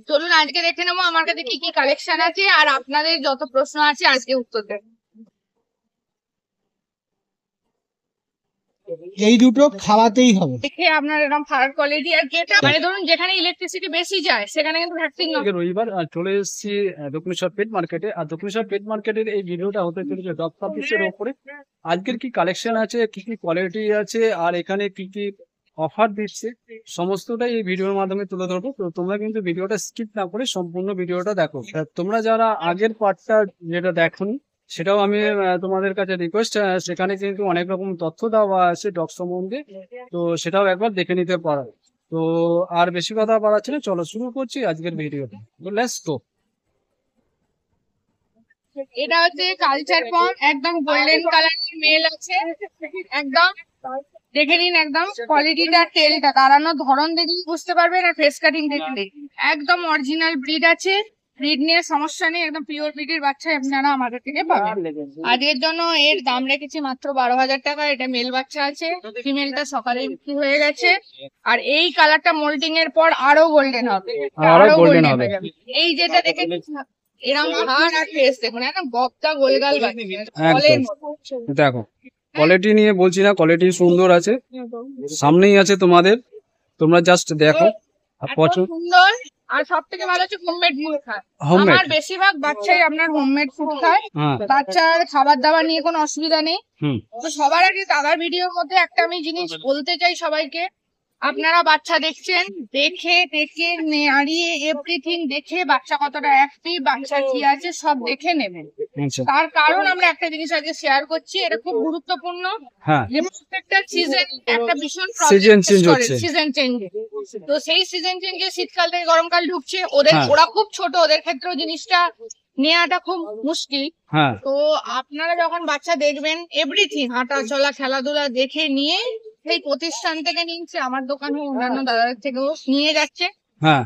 চলুন আজকে দেখে নেবো আমার কাছে কি কি কালেকশন আছে আর আপনাদের যত প্রশ্ন আছে আজকে উত্তর দেবো। এই দুটো খাওয়াতেই হবে। দেখে আপনার এরকম ফায়ার কোয়ালিটি আর যেটা মানে ধরুন যেখানে ইলেকট্রিসিটি বেশি যায় সেখানে কিন্তু ভ্যাকসিন না। রবিবার চলে এসেছি দক্ষিণেশ্বর পেট মার্কেটে। আর দক্ষিণেশ্বর পেট মার্কেটের এই ভিডিওটা হতে চলেছে ডগ সার্ভিসের উপরে। আজকের কি কালেকশন আছে, কি কি কোয়ালিটি আছে, আর এখানে কি কি অফার দিচ্ছে, সমস্তটাই এই ভিডিওর মাধ্যমে তুলে ধরবো। তো তোমরা কিন্তু ভিডিওটা স্কিপ না করে সম্পূর্ণ ভিডিওটা দেখো। তোমরা যারা আগের পার্টটা যেটা দেখোনি সেটাও আমি তোমাদের কাছে রিকোয়েস্ট, সেখানে কিন্তু অনেক রকম তথ্য দেওয়া আছে ডগ সম্বন্ধে, তো সেটাও একবার দেখে নিতে পারো। তো আর বেশি কথা বাড়াচ্ছি না, চলো শুরু করছি আজকের ভিডিওটা। Let's go. এটা হচ্ছে কালচার পম, একদম গোল্ডেন কালারের মেল আছে। একদম দেখে নিন, একদম কোয়ালিটিটা, টেলটা দাঁড়ানোর ধরন দেখলে বুঝতে পারবেন, আর ফেস কাটিং দেখলে একদম অরিজিনাল ব্রিড আছে। ব্রিড নিয়ে সমস্যা নেই, একদম পিওর ব্রিডের বাচ্চা আপনারা আমাদের থেকে পাবেন। আজকের জন্য এর দাম রেখেছি মাত্র 12,000 টাকা। এটা মেল বাচ্চা আছে, ফিমেলটা সকালে বিক্রি হয়ে গেছে। আর এই কালারটা মোল্ডিং এর পর আরো গোল্ডেন হবে, আরো গোল্ডেন হবে। এই যেটা দেখে এরকম হার আর ফেস দেখুন, একদম বক্তা গোলগাল দেখো। কোয়ালিটি নিয়ে বলছি না, কোয়ালিটি সুন্দর আছে, সামনেই আছে তোমাদের, তোমরা জাস্ট দেখো। সুন্দর। আর সব থেকে ভালো হচ্ছে হোমমেড ফুড খায়। আমার বেশিরভাগ বাচ্চাই আপনার হোমমেড ফুড খায়। বাচ্চার খাবার দাবার নিয়ে কোনো অসুবিধা নেই। তো সবার আগে দাদার ভিডিওর মধ্যে একটা আমি জিনিস বলতে চাই সবাইকে, আপনারা বাচ্চা দেখছেন, দেখে নাড়িয়ে এভরিথিং দেখে বাচ্চা কতটা অ্যাক্টিভ, বাচ্চা কি আছে সব দেখে নেবেন। তার কারণ আমরা একটা জিনিস আজকে শেয়ার করছি, এটা খুব গুরুত্বপূর্ণ। প্রত্যেকটা সিজন একটা ভীষণ সিজন চেঞ্জ। তো সেই সিজন চেঞ্জে শীতকাল থেকে গরমকাল ঢুকছে, ওরা খুব ছোট, ওদের ক্ষেত্রেও জিনিসটা নেওয়াটা খুব মুশকিল। তো আপনারা যখন বাচ্চা দেখবেন এভরিথিং, হাঁটা চলা খেলাধুলা দেখে নিয়ে এই প্রতিষ্ঠান থেকে নিচ্ছে, আমার দোকানে অন্যান্য দাদাদের থেকেও নিয়ে যাচ্ছে,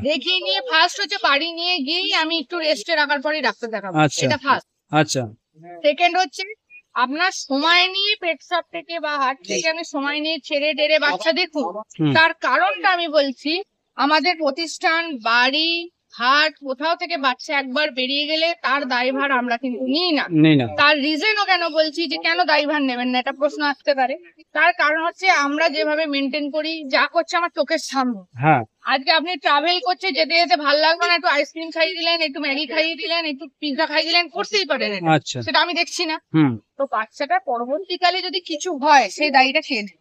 দেখিয়ে নিয়ে ফার্স্ট হচ্ছে বাড়ি নিয়ে গিয়েই আমি একটু রেস্টে রাখার পরই ডাক্তার দেখাবো, এটা ফার্স্ট। আচ্ছা, সেকেন্ড হচ্ছে আপনার সময় নিয়ে পেট শপ থেকে বা হাট থেকে আমি সময় নিয়ে ছেড়ে টেরে বাচ্চা দেখুন। তার কারণটা আমি বলছি, আমাদের প্রতিষ্ঠান, বাড়ি, হাট, কোথাও থেকে বাচ্চা একবার বেরিয়ে গেলে তার দায়ভার আমরা কিন্তু নিই না। তার রিজনও কেন বলছি যে কেন দায়ভার নেবেন না, এটা প্রশ্ন আসতে পারে। তার কারণ হচ্ছে আমরা যেভাবে মেনটেন করি, যা করছে আমার চোখের সামনে। আজকে আপনি ট্রাভেল করছে, যেতে যেতে ভালো লাগলো না, একটু আইসক্রিম খাইয়ে দিলেন, একটু ম্যাগি খাইয়ে দিলেন, একটু পিৎজা খাইয়ে দিলেন, করতেই পারেন, সেটা আমি দেখছি না। তো বাচ্চাটা পরবর্তীকালে যদি কিছু হয় সেই দায়ীটা কে নেবে?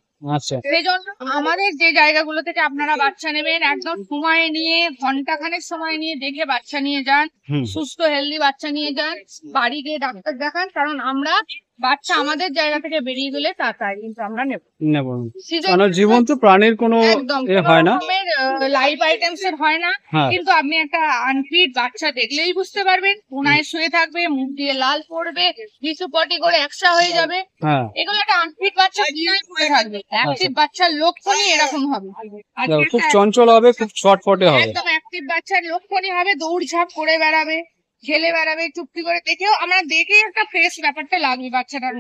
সেই জন্য আমাদের যে জায়গাগুলো থেকে আপনারা বাচ্চা নেবেন, একদম সময় নিয়ে, ঘন্টাখানেক সময় নিয়ে দেখে বাচ্চা নিয়ে যান, সুস্থ হেলদি বাচ্চা নিয়ে যান, বাড়ি গিয়ে ডাক্তার দেখান। কারণ আমরা বাচ্চা আমাদের জায়গা থেকে বেরিয়ে গেলে তাই কিন্তু আমরা নেব। জীবন্ত প্রাণীর কোনো হয় না, লাইভ আইটেমস এর হয় না। কিন্তু আপনি একটা আনফিট বাচ্চা দেখলেই বুঝতে পারবেন, কোনায় শুয়ে থাকবে, মুখ দিয়ে লাল পড়বে, কিছু পটি করে একসা হয়ে যাবে, এগুলো একটা আনফিট বাচ্চা বিনায় পড়ে থাকবে। অ্যাক্টিভ বাচ্চার লক্ষণই এরকম হবে, খুব চঞ্চল হবে, খুব ছটফটে হবে। একদম অ্যাক্টিভ বাচ্চার লক্ষণই হবে দৌড়ঝাঁপ করে বেড়াবে, খেলে বেড়াবে, চুপটি করে দেখেও আমরা দেখেই একটা ফ্রেশ ব্যাপারটা লাগবে বাচ্চাটার।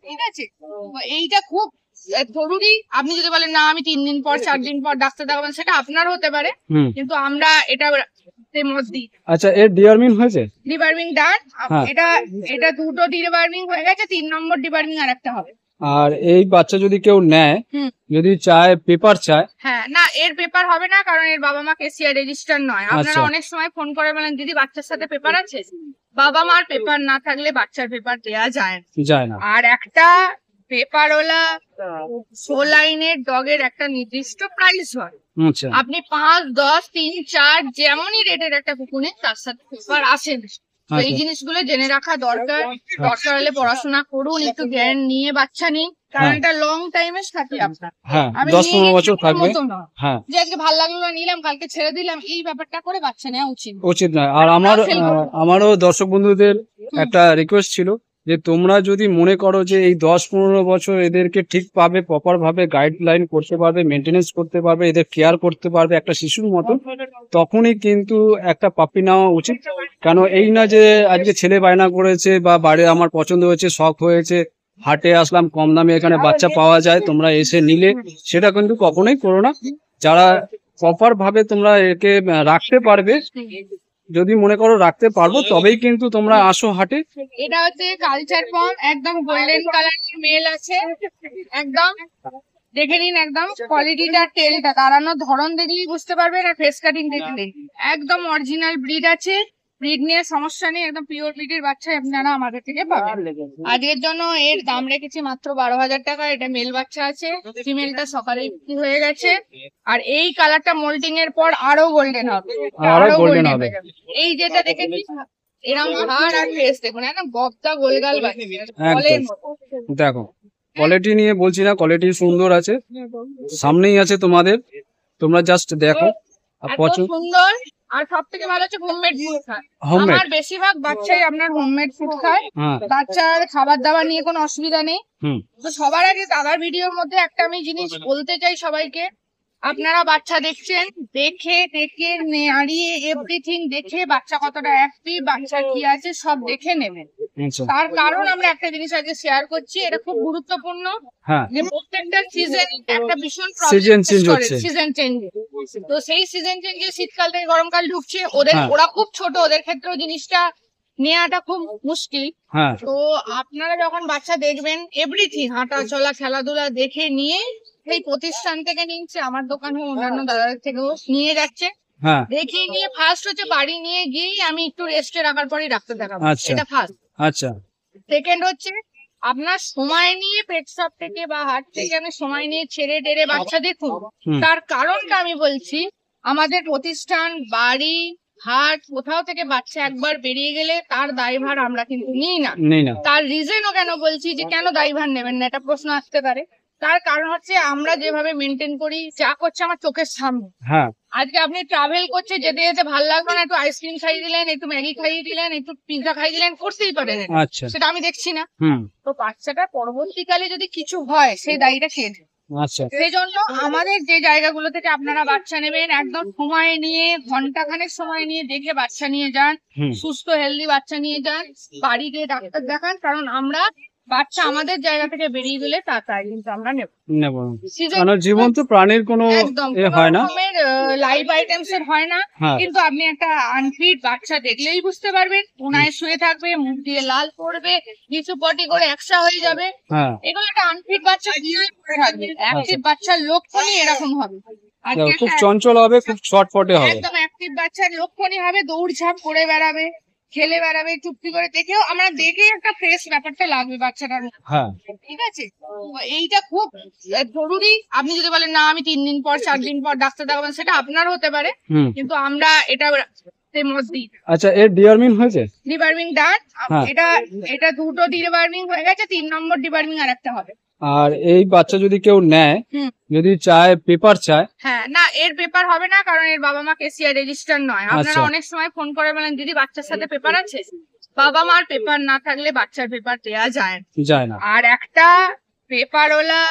ঠিক আছে, এইটা খুব জরুরি। আপনি যদি বলেন না আমি 3 দিন পর 4 দিন পর ডাক্তার দেখাবেন, সেটা আপনার হতে পারে, কিন্তু আমরা এটা আচ্ছা। এর ডিওয়ার্মিং হয়েছে? ডিওয়ার্মিং ডান। এটা দুটো ডিওয়ার্মিং হয়ে গেছে, 3 নম্বর ডিওয়ার্মিং আর একটা হবে। আর এই বাচ্চা যদি কেউ নেয়, যদি চায় পেপার চায়, না এর পেপার হবে না, কারণ এর বাবা মা কেসিআর রেজিস্টার নয়। আপনারা অনেক সময় ফোন করে বলেন দিদি বাচ্চার সাথে পেপার আছে, বাবা মার পেপার না থাকলে বাচ্চার পেপার দেওয়া যায় না। আর একটা পেপারওয়ালা 6 লাইনের ডগের একটা নির্দিষ্ট প্রাইস হয়। আপনি 5, 10, 3, 4 যেমনই রেটের একটা কুকুরে তার সাথে পেপার আসেন। এই জিনিসগুলো জেনে রাখা দরকার। দরকার হলে পড়াশোনা করুন, একটু জ্ঞান নিয়ে বাচ্চা নিন, কারণ এটা লং টাইমের সাথে আপনার 10-15 বছর থাকবে। যে আজকে ভালো লাগলো না নিলাম, কালকে ছেড়ে দিলাম, এই ব্যাপারটা করে বাচ্চা নেওয়া উচিত নয়। আর আমারও দর্শক বন্ধুদের একটা রিকোয়েস্ট ছিল যে তোমরা যদি মনে করো যে এই 10-15 বছর এদেরকে ঠিকভাবে প্রপার ভাবে গাইডলাইন করতে পারবে, মেনটেনেন্স করতে পারবে, এদের কেয়ার করতে পারবে একটা শিশুর মতো, তখনই কিন্তু একটা পাপি নেওয়া উচিত। কেন এই না যে আজকে ছেলে বায়না করেছে বা বাড়ি আমার পছন্দ হয়েছে, শখ হয়েছে, হাটে আসলাম, কম দামে এখানে বাচ্চা পাওয়া যায়, তোমরা এসে নিলে, সেটা কিন্তু কখনোই করো না। যারা প্রপার ভাবে তোমরা একে রাখতে পারবে, যদি মনে করো রাখতে পারবো তবেই কিন্তু তোমরা আসো হাটে। এটা হচ্ছে কালচার ফর্ম, একদম গোল্ডেন কালারের মেল আছে, একদম দেখে নিন, একদম কোয়ালিটিটা, টেলটা দাঁড়ানোর ধরন দেখলেই বুঝতে পারবেন, আর ফেস কাটিং দেখলে একদম অরিজিনাল ব্রিড আছে, ব্রিড নিয়ে সমস্যা নেই, একদম পিওর ব্রিডের বাচ্চা আপনারা আমাদের থেকে পাবেন। আজকের জন্য এর দাম রেখেছি মাত্র 12,000 টাকা। এটা মেল বাচ্চা আছে, ফিমেলটা সকালে বিক্রি হয়ে গেছে, আর এই কালারটা মোল্টিং এর পর আরো গোল্ডেন হবে, আরো golden হবে। এই যেটা দেখেছি এরকম হাড় আর ফেস দেখুন, একদম বক্তা গোলগাল বলের মতো। দেখো কোয়ালিটি নিয়ে বলছি না, কোয়ালিটি সুন্দর আছে, সামনেই আছে তোমাদের, তোমরা জাস্ট দেখো। আর এত পছন্দ সুন্দর, আর সব থেকে ভালো হচ্ছে হোমমেড ফুড খায়। হোমমেড, আমার বেশিরভাগ বাচ্চাই আপনার হোমমেড ফুড খায়, হ্যাঁ বাচ্চার খাবার দাবার নিয়ে কোনো অসুবিধা নেই। হুম তো সবার আগে দাদার ভিডিওর মধ্যে একটা আমি জিনিস বলতে চাই সবাইকে, আপনারা বাচ্চা দেখছেন, দেখে নাড়িয়ে এভরিথিং দেখে বাচ্চা কতটা অ্যাক্টিভ, বাচ্চা কি আছে সব দেখে নেবেন। আচ্ছা তার কারণ আমরা একটা জিনিস আজকে শেয়ার করছি, এটা খুব গুরুত্বপূর্ণ, হ্যাঁ যে প্রত্যেকটা সিজন একটা ভীষণ Season change হচ্ছে। সিজন চেঞ্জ, তো সেই সিজন চেঞ্জে শীতকাল থেকে গরমকাল ঢুকছে, ওদের হ্যাঁ। ওরা খুব ছোট, ওদের ক্ষেত্রেও জিনিসটা নেওয়াটা খুব মুশকিল। হ্যাঁ তো আপনারা যখন বাচ্চা দেখবেন, এভরিথিং হাঁটা চলা খেলাধুলা দেখে নিয়ে এই প্রতিষ্ঠান থেকে নিচ্ছে, আমার দোকান হোক অন্যান্য দাদাদের থেকেও নিয়ে যাচ্ছে, হ্যাঁ দেখে নিয়ে ফার্স্ট হচ্ছে বাড়ি নিয়ে গিয়েই আমি একটু রেস্টে রাখার পরেই ডাক্তার দেখাবো, আচ্ছা। এটা ফার্স্ট। আচ্ছা সেকেন্ড হচ্ছে আপনার সময় নিয়ে পেট শপ থেকে বা হাট থেকে আমি সময় নিয়ে ছেড়ে টেরে বাচ্চা দেখুন। হুম। তার কারণটা আমি বলছি, আমাদের প্রতিষ্ঠান, বাড়ি, হাট কোথাও থেকে বাচ্চা একবার বেরিয়ে গেলে তার দায়ভার আমরা কিন্তু নিই না। নেই না, তার রিজনও কেন বলছি, যে কেন দায়ভার নেবেন না, এটা প্রশ্ন আসতে পারে। তার কারণ হচ্ছে আমরা যেভাবে মেনটেন করি, যা করছে আমার চোখের সামনে। হ্যাঁ আজকে আপনি ট্রাভেল করছে, যেতে যেতে ভালো লাগলো না, একটু আইসক্রিম খাইয়ে দিলেন, একটু ম্যাগি খাইয়ে দিলেন, একটু পিৎজা খাইয়ে দিলেন, করতেই পারেন এটা। আচ্ছা সেটা আমি দেখছি না। হুম তো বাচ্চাটা পরবর্তীকালে যদি কিছু হয়, সেই দায়ীটা কে দেবে? আচ্ছা সেই জন্য আমাদের যে জায়গাগুলো থেকে আপনারা বাচ্চা নেবেন, একদম সময় নিয়ে, ঘন্টাখানেক সময় নিয়ে দেখে বাচ্চা নিয়ে যান, হুম সুস্থ হেলদি বাচ্চা নিয়ে যান, বাড়ি গিয়ে ডাক্তার দেখান, কারণ আমরা বাচ্চা আমাদের জায়গা থেকে বেরিয়ে গেলে তাই কিন্তু আমরা নেব। নেব না। কারণ জীবন্ত প্রাণীর কোনো একদম এ হয় না, লাইভ আইটেমস এর হয় না। হ্যাঁ কিন্তু আপনি একটা আনফিট বাচ্চা দেখলেই বুঝতে পারবেন, কোনায় শুয়ে থাকবে, মুখ দিয়ে লাল পড়বে, কিছু পটি করে একসা হয়ে যাবে, হ্যাঁ এগুলো একটা আনফিট বাচ্চা কিভাবে করে থাকবে। অ্যাক্টিভ বাচ্চার লক্ষণই এরকম হবে। আজকে খুব একটা চঞ্চল হবে, খুব শর্টফটে হবে। একদম অ্যাক্টিভ বাচ্চার লক্ষণই হবে দৌড়ঝাঁপ করে বেড়াবে, খেলে বেড়াবে, চুপটি করে দেখেও আমরা দেখেই একটা ফ্রেশ ব্যাপারটা লাগবে বাচ্চাটার, হ্যাঁ ঠিক আছে? তো এইটা খুব জরুরি। আপনি যদি বলেন না আমি 3 দিন পর 4 দিন পর ডাক্তার দেখাবেন, সেটা আপনার হতে পারে, হুম কিন্তু আমরা এটা মত দিই। আচ্ছা এর ডিওয়ার্মিং হয়েছে? ডিবার্মিং ডান, হ্যাঁ। এটা দুটো ডিবার্মিং হয়ে গেছে, 3 নম্বর ডিবার্মিং আর একটা হবে। আর এই বাচ্চা যদি কেউ নেয়, হুম। যদি চায় পেপার চায়, হ্যাঁ, না এর পেপার হবে না, কারণ এর বাবা মা কেসিআর রেজিস্টার নয়। আপনারা আচ্ছা। অনেক সময় ফোন করে বলেন দিদি বাচ্চার সাথে পেপার আছে, বাবা মার পেপার না থাকলে বাচ্চার পেপার দেওয়া যায় না। যায় না। আর একটা পেপারওয়ালা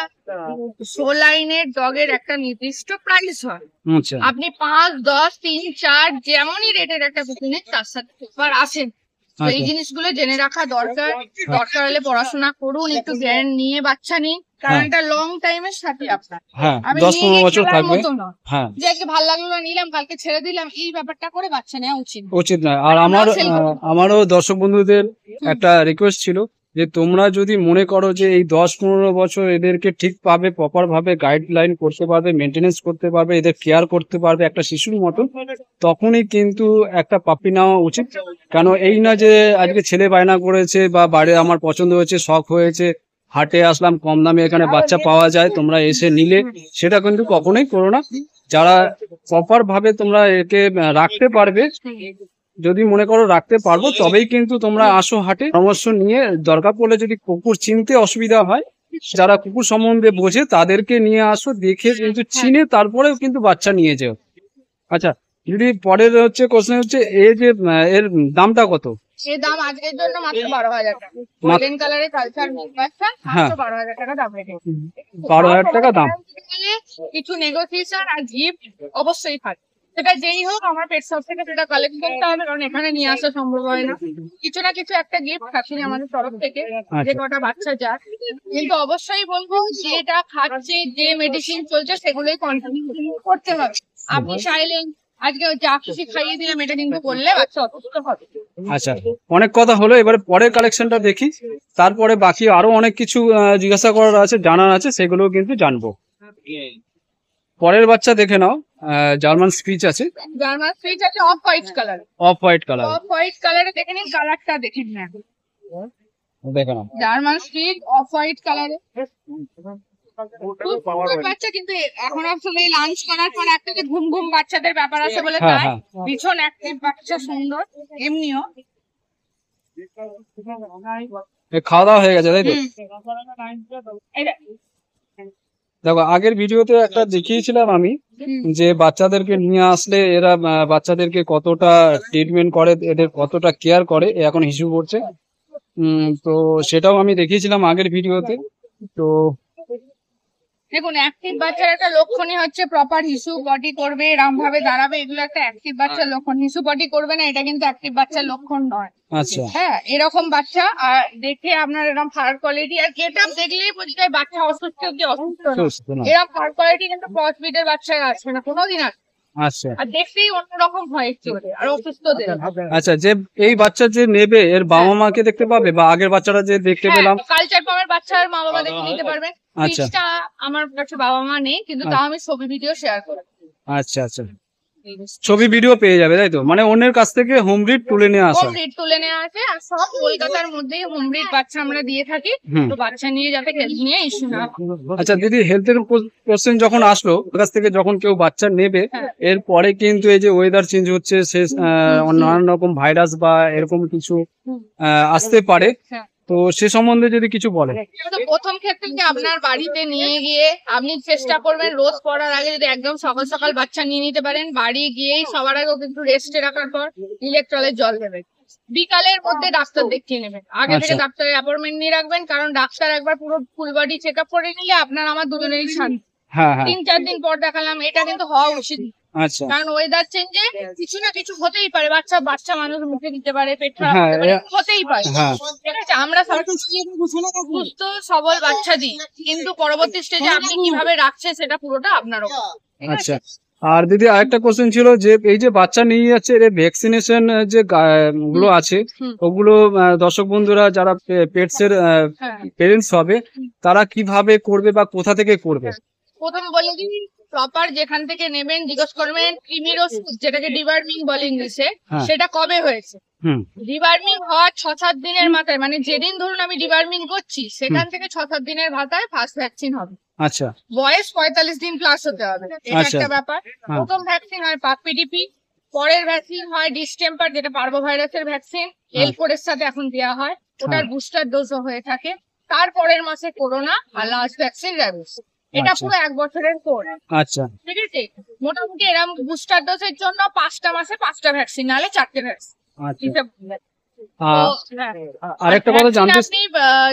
100 লাইনের ডগের একটা নির্দিষ্ট প্রাইস হয়। আচ্ছা আপনি 5, 10, 3, 4 যেমনই রেটের একটা কুকুর তার সাথে পেপার আসেন। তো এই আচ্ছা। জিনিসগুলো জেনে রাখা দরকার। দরকার হলে পড়াশোনা করুন, একটু জ্ঞান নিয়ে বাচ্চা নিন, কারণ হ্যাঁ। এটা লং টাইমের সাথে আপনার। হ্যাঁ আমি 10-15 নিয়ে বছর খেলার থাকবে। মতো নয়, হ্যাঁ যে আজকে ভালো লাগলো না নিলাম, কালকে ছেড়ে দিলাম, এই ব্যাপারটা করে বাচ্চা নেওয়া উচিত না। উচিত নয়। আর আমারও দর্শক বন্ধুদের একটা রিকোয়েস্ট ছিল, যে তোমরা যদি মনে করো যে এই 10-15 বছর এদেরকে ঠিকভাবে প্রপার ভাবে গাইডলাইন করতে পারবে, মেনটেনেন্স করতে পারবে, এদের কেয়ার করতে পারবে একটা শিশুর মতন, তখনই কিন্তু একটা পাপ্পি নেওয়া উচিত। কেন এই না যে আজকে ছেলে বায়না করেছে বা বাড়ি আমার পছন্দ হয়েছে, শখ হয়েছে, হাটে আসলাম, কম দামে এখানে বাচ্চা পাওয়া যায়, তোমরা এসে নিলে, সেটা কিন্তু কখনোই করো না। যারা প্রপার ভাবে তোমরা একে রাখতে পারবে, যদি মনে করো রাখতে পারবো তবেই কিন্তু তোমরা আসো হাটে, পরামর্শ নিয়ে। দরকার পড়লে যদি কুকুর চিনতে অসুবিধা হয়, যারা কুকুর সম্বন্ধে বোঝে তাদেরকে নিয়ে আসো, দেখে কিন্তু চিনে তারপরেও কিন্তু বাচ্চা নিয়ে যাও। আচ্ছা, যদি পরের হচ্ছে কোশ্চেন হচ্ছে এই যে এর দামটা কত? এর দাম আজকের জন্য মাত্র 12,000 টাকা। গোল্ডেন কালারের কালচার বাচ্চা হ্যাঁ। মাত্র 12,000 টাকা দাম রেখেছি। 12,000 টাকা দাম। কিছু নেগোসিয়েশন আর গিফট অবশ্যই থাকে, সেটা যেই হোক আমার পেট শপ থেকে সেটা কালেক্ট করতে হবে, কারণ এখানে নিয়ে আসা সম্ভব হয় না। কিছু না কিছু একটা গিফট থাকছে আমাদের তরফ থেকে, যে কটা বাচ্চা যাক। কিন্তু অবশ্যই বলবো যেটা খাচ্ছে, যে মেডিসিন চলছে সেগুলোই কন্টিনিউ করতে হবে। আপনি চাইলেন আজকে যা খুশি খাইয়ে দিলাম এটা কিন্তু করলে বাচ্চা অসুস্থ হবে। আচ্ছা, অনেক কথা হলো, এবারে পরের কালেকশনটা দেখি, তারপরে বাকি আরো অনেক কিছু জিজ্ঞাসা করার আছে, জানার আছে, সেগুলো কিন্তু জানবো। পরের বাচ্চা দেখে নাও, জার্মান স্পিচ আছে, জার্মান স্পিচ আছে off white colour. Off white colour, off white কালারে দেখে নিন, কালারটা দেখে নিন। দেখে নাও জার্মান স্পিচ অফ হোয়াইট কালারে বাচ্চা, কিন্তু এখন আসলে লাঞ্চ করার পর একটা যে ঘুম ঘুম বাচ্চাদের ব্যাপার আছে বলে হ্যাঁ, তাই হ্যাঁ। ভীষণ অ্যাক্টিভ বাচ্চা, সুন্দর। এমনিও খাওয়া দাওয়া হয়ে গেছে তাই তো? এই দেখ, দেখো, আগের ভিডিওতে একটা দেখিয়েছিলাম আমি যে বাচ্চাদেরকে নিয়ে আসলে এরা বাচ্চাদেরকে কতটা ট্রিটমেন্ট করে, এদের কতটা কেয়ার করে, এ এখন হিসু করছে। তো সেটাও আমি দেখিয়েছিলাম আগের ভিডিওতে। তো দেখুন অ্যাক্টিভ বাচ্চার একটা লক্ষণই হচ্ছে প্রপার হিসু বডি করবে, এরকম ভাবে দাঁড়াবে, এগুলো একটা অ্যাক্টিভ বাচ্চার লক্ষণ। হিসু বডি করবে না, এটা কিন্তু অ্যাক্টিভ বাচ্চার লক্ষণ নয়। আচ্ছা, হ্যাঁ, এরকম বাচ্চা আর দেখে আপনার এরকম ফার কোয়ালিটি আর গেট আপ দেখলেই বোঝা যায় বাচ্চা অসুস্থ কি অসুস্থ না। সুস্থ না। এরকম ফার কোয়ালিটি কিন্তু ক্রস ব্রিডের বাচ্চা আসবে না কোনোদিন, আসবে আচ্ছা, আর দেখতেই অন্যরকম হয় একটু আর অসুস্থদের। আচ্ছা, যে এই বাচ্চা যে নেবে এর বাবা মাকে দেখতে পাবে, বা আগের বাচ্চাটা যে দেখতে পেলাম? কালচার পামের বাচ্চার মা বাবা দেখে নিতে পারবেন। আচ্ছা, পিচটা আমার কাছে বাবা মা নেই, কিন্তু তাও আমি ছবি ভিডিও শেয়ার করি। আচ্ছা, আচ্ছা, ছবি ভিডিও পেয়ে যাবে তাই তো? মানে অন্যের কাছ থেকে হোম ব্রিড তুলে নিয়ে আসা। হোম ব্রিড তুলে নেওয়া আছে, আর সব কলকাতার মধ্যেই হোম ব্রিড বাচ্চা আমরা দিয়ে থাকি। হুম। তো বাচ্চা নিয়ে যাতে হেলথ নিয়ে ইস্যু না হয়। আচ্ছা দিদি, হেলথের কোশ্চেন যখন আসলো, ওর কাছ থেকে যখন কেউ বাচ্চা নেবে, হ্যাঁ। এরপরে কিন্তু এই যে ওয়েদার চেঞ্জ হচ্ছে, সে নানান রকম ভাইরাস বা এরকম কিছু আসতে পারে, হ্যাঁ। তো সে সম্বন্ধে যদি কিছু বলে। তো প্রথম ক্ষেত্রে কি আপনার বাড়িতে নিয়ে গিয়ে আপনি চেষ্টা করবেন রোজ পড়ার আগে যদি একদম সকাল সকাল বাচ্চা নিয়ে নিতে পারেন, বাড়ি গিয়েই সবার আগে ওকে একটু রেস্টে রাখার পর ইলেকট্রলের জল দেবেন। বিকালের মধ্যে ডাক্তার দেখিয়ে নেবেন, আগে থেকে আচ্ছা। ডাক্তারের অ্যাপয়েন্টমেন্ট নিয়ে রাখবেন, কারণ ডাক্তার একবার পুরো ফুল বডি চেক আপ করে নিলে আপনার আমার দুজনেরই শান্তি। হ্যাঁ, হ্যাঁ, 3-4 দিন পর দেখালাম, এটা কিন্তু হওয়া উচিত। আচ্ছা, কারণ ওয়েদার চেঞ্জে কিছু না কিছু হতেই পারে, বাচ্চা মানুষ মুখে দিতে পারে, পেট খারাপ হ্যাঁ, হতে পারে, হতেই পারে। হ্যাঁ। ঠিক আছে, আমরা সুস্থ সবল বাচ্চা দিই, কিন্তু পরবর্তী স্টেজে আপনি কিভাবে রাখছেন সেটা পুরোটা আপনার উপর। ঠিক আছে? আচ্ছা, আর দিদি আরেকটা কোশ্চেন ছিল যে এই যে বাচ্চা নিয়ে যাচ্ছে, এর ভ্যাকসিনেশন যে গুলো আছে, হুম। ওগুলো দর্শক বন্ধুরা যারা পেটস এর হ্যাঁ, পেরেন্টস হবে, তারা কিভাবে করবে বা কোথা থেকে করবে? প্রথম বলে দিই, প্রপার যেখান থেকে নেবেন জিজ্ঞেস করবেন ক্রিমির ওষুধ, যেটাকে ডিবার্মিং বলে ইংলিশে, হ্যাঁ। সেটা কবে হয়েছে। হুম, ডিবার্মিং হওয়ার 6-7 দিনের মাথায়, মানে যেদিন ধরুন আমি ডিবার্মিং করছি সেখান থেকে 6-7 দিনের মাথায় ফার্স্ট ভ্যাকসিন হবে। আচ্ছা, বয়স 45 দিন প্লাস হতে হবে, এটা আচ্ছা। একটা ব্যাপার। হ্যাঁ। প্রথম ভ্যাকসিন হয় PDP, পরের ভ্যাকসিন হয় ডিস্টেম্পার, যেটা পার্বো ভাইরাসের ভ্যাকসিন, L4 এর সাথে এখন দেওয়া হয়, ওটার হ্যাঁ। বুস্টার ডোজও হয়ে থাকে। তারপরের মাসে করোনা, আর লাস্ট ভ্যাকসিন র্যাবিস। এটা আচ্ছা। পুরো 1 বছরের কোর্স। আচ্ছা, ঠিক আছে, মোটামুটি এরকম বুস্টার ডোজের জন্য 5টা মাসে 5টা ভ্যাকসিন, নাহলে 4টে ভ্যাকসিন। আচ্ছা। হ্যাঁ। আরেকটা আর কথা vaccine জানতে আপনি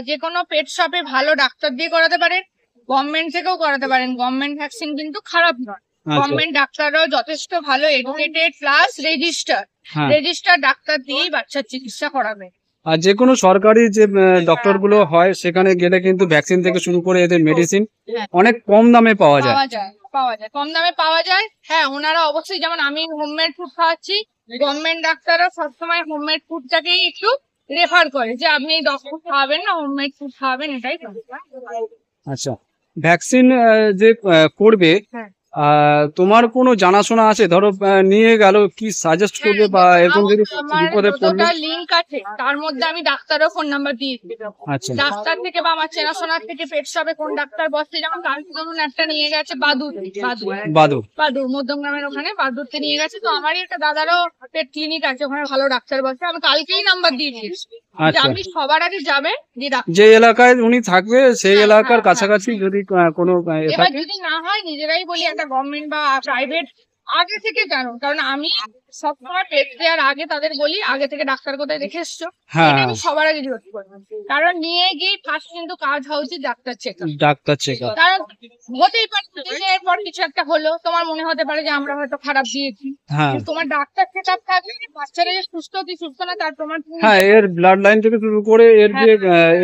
যে কোনো পেট শপে ভালো ডাক্তার দিয়ে করাতে পারেন, গভর্নমেন্ট থেকেও করাতে পারেন। গভর্নমেন্ট ভ্যাকসিন কিন্তু খারাপ নয়, আচ্ছা। গভর্নমেন্ট ডাক্তাররাও যথেষ্ট ভালো এডুকেটেড, প্লাস হ্যাঁ। রেজিস্টার ডাক্তার দিয়েই বাচ্চার চিকিৎসা করাবে। আর যে কোনো সরকারি যে ডক্টর গুলো হয়, সেখানে গেলে কিন্তু ভ্যাকসিন থেকে শুরু করে এদের মেডিসিন হ্যাঁ। অনেক কম দামে পাওয়া যায়। পাওয়া যায় কম দামে পাওয়া যায়। হ্যাঁ, ওনারা অবশ্যই, যেমন আমি হোমমেড ফুড খাওয়াচ্ছি, গভর্নমেন্ট ডাক্তাররা সবসময় হোমমেড ফুডটাকেই একটু রেফার করে যে আপনি ডগ ফুড খাওয়াবেন না, হোমমেড ফুড খাওয়াবেন, এটাই করে। আচ্ছা, ভ্যাকসিন যে করবে, হ্যাঁ। তোমার কোনো জানাশোনা আছে? ধরো নিয়ে গেল, কি সাজেস্ট করবে বা এরকম যদি আমার বিপদে পড়লো? যতটা লিঙ্ক আছে তার মধ্যে আমি ডাক্তারের ফোন নাম্বার দিয়েছি। আচ্ছা, ডাক্তার থেকে বা আমার চেনাশোনার থেকে পেট শপে কোন ডাক্তার বসছে, যেমন কালকে ধরুন একটা নিয়ে গেছে বাদুর মধ্যমগ্রামের ওখানে, বাদুরতে নিয়ে গেছে। তো আমারই একটা দাদারও পেট ক্লিনিক আছে, ওখানে ভালো ডাক্তার বসে, আমি কালকেই নাম্বার দিয়ে দিয়েছি যে আচ্ছা। আপনি সবার আগে যাবেন যে ডাক্তার। যে এলাকায় উনি থাকবে সেই হ্যাঁ, এলাকার হ্যাঁ, কাছাকাছি যদি কোনো এবার থাকে। যদি না হয় নিজেরাই বলি একটা গভর্নমেন্ট বা প্রাইভেট আগে থেকে জানো, কারণ আমি সবসময় পেট দেওয়ার আগে তাদের বলি আগে থেকে ডাক্তার কোথায় দেখে এসছো, হ্যাঁ, এটা আমি সবার আগে জিজ্ঞেস করবো। কারণ নিয়ে গিয়ে ফার্স্ট কিন্তু কাজ হওয়া উচিত doctor check up. Doctor check up. কারণ হতেই পারে যে এরপর কিছু একটা হলো, তোমার মনে হতে পারে যে আমরা হয়তো খারাপ দিয়েছি, হ্যাঁ, কিন্তু তোমার ডাক্তার চেক আপ থাকলে বাচ্চারা যে সুস্থ কি সুস্থ না তার প্রমাণ তুমি হ্যাঁ, এর ব্লাড লাইন থেকে শুরু করে এর যে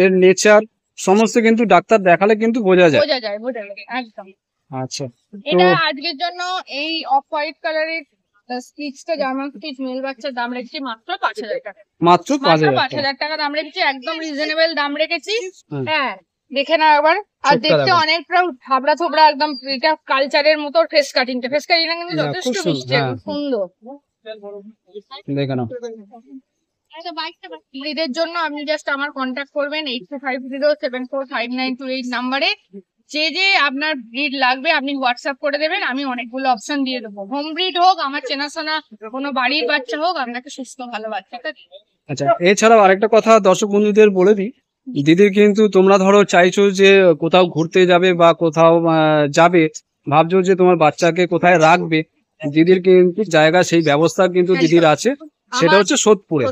এর নেচার সমস্ত কিন্তু ডাক্তার দেখালে কিন্তু বোঝা যায়। বোঝা যায় একদম। আচ্ছা, এটা আজকের জন্য এই অফ হোয়াইট কালারের স্পিচটা জার্মান স্পিচ মেল বাচ্চার দাম রেখেছি মাত্র 5,000 টাকা। মাত্র 5,000 টাকা দাম রেখেছি, একদম রিজনেবল দাম রেখেছি। হ্যাঁ, দেখে নাও একবার। আর দেখতে অনেকটা থাবড়া থোবড়া, একদম এটা কালচারের মতো। ফেস কাটিংটা কিন্তু যথেষ্ট মিষ্টি, সুন্দর। দেখে নাও। এদের জন্য আপনি জাস্ট আমার কন্ট্যাক্ট করবেন 8250745928 নাম্বারে। যে আপনার ব্রিড লাগবে আপনি হোয়াটসঅ্যাপ করে দেবেন, আমি অনেকগুলো অপশন দিয়ে দেবো। হোম ব্রিড হোক, আমার চেনাশোনা কোনো বাড়ির বাচ্চা হোক, আপনাকে সুস্থ ভালো বাচ্চাটা। আচ্ছা, এছাড়াও আরেকটা কথা দর্শক বন্ধুদের বলে দিই, দিদির কিন্তু তোমরা ধরো চাইছো যে কোথাও ঘুরতে যাবে বা কোথাও যাবে, ভাবছো যে তোমার বাচ্চাকে কোথায় রাখবে, দিদির কিন্তু জায়গা সেই ব্যবস্থা কিন্তু দিদির আছে, সেটা হচ্ছে সোদপুরে।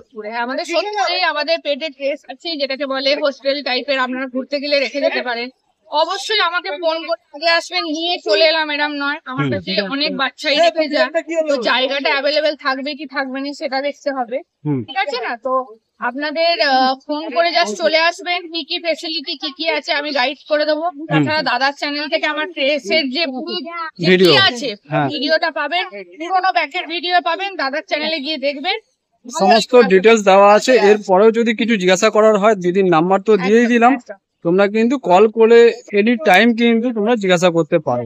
আমাদের সোদপুরে আমাদের পেটের ট্রেস আছে, যেটাকে বলে হোস্টেল টাইপের। আপনারা ঘুরতে গেলে রেখে যেতে পারেন। অবশ্যই আমাকে ফোন করে আগে আসবেন, নিয়ে চলে এলাম এরম নয়। আমার কাছে অনেক বাচ্চাই রেখে যায়, তো জায়গাটা অ্যাভেলেবেল থাকবে কি থাকবে না সেটা দেখতে হবে, ঠিক আছে না? তো আপনাদের ফোন করে জাস্ট চলে আসবেন, কি কি ফেসিলিটি কি কি আছে আমি গাইড করে দেবো। তাছাড়া দাদার চ্যানেল থেকে আমার ট্রেসের যে ভিডিও আছে, ভিডিওটা পাবেন, পুরোনো ব্যাকের ভিডিও পাবেন, দাদার চ্যানেলে গিয়ে দেখবেন, সমস্ত ডিটেলস দেওয়া আছে। এরপরেও যদি কিছু জিজ্ঞাসা করার হয়, দিদির নাম্বার তো দিয়েই দিলাম, তোমরা কিন্তু কল করে এনি টাইম কিন্তু তোমরা জিজ্ঞাসা করতে পারো।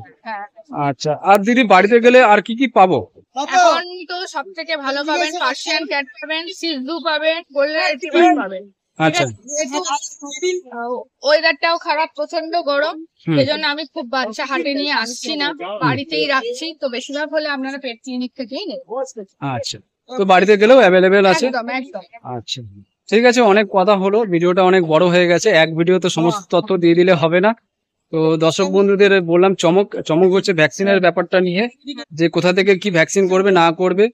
আচ্ছা, আর দিদি বাড়িতে গেলে আর কি কি পাবো? এখন তো সব থেকে ভালো পাবেন পার্সিয়ান ক্যাট পাবেন, সিজু পাবেন, গোল্ডেন রিট্রিভার পাবেন। আচ্ছা, ওয়েদারটাও খারাপ, প্রচন্ড গরম, সেজন্য আমি খুব বাচ্চা হাটে নিয়ে আসছি না, বাড়িতেই রাখছি। তো বেশিরভাগ হলে আপনারা পেট ক্লিনিক থেকেই নেবেন। আচ্ছা, তো বাড়িতে গেলেও অ্যাভেলেবেল আছে। একদম একদম। আচ্ছা, ঠিক আছে, অনেক কথা হলো, ভিডিওটা অনেক বড় হয়ে গেছে, এক ভিডিওতে সমস্ত তথ্য দিয়ে দিলে হবে না। তো দর্শক বন্ধুদের বললাম চমক হচ্ছে ভ্যাকসিনের ব্যাপারটা নিয়ে, যে কোথা থেকে কি ভ্যাকসিন করবে না করবে।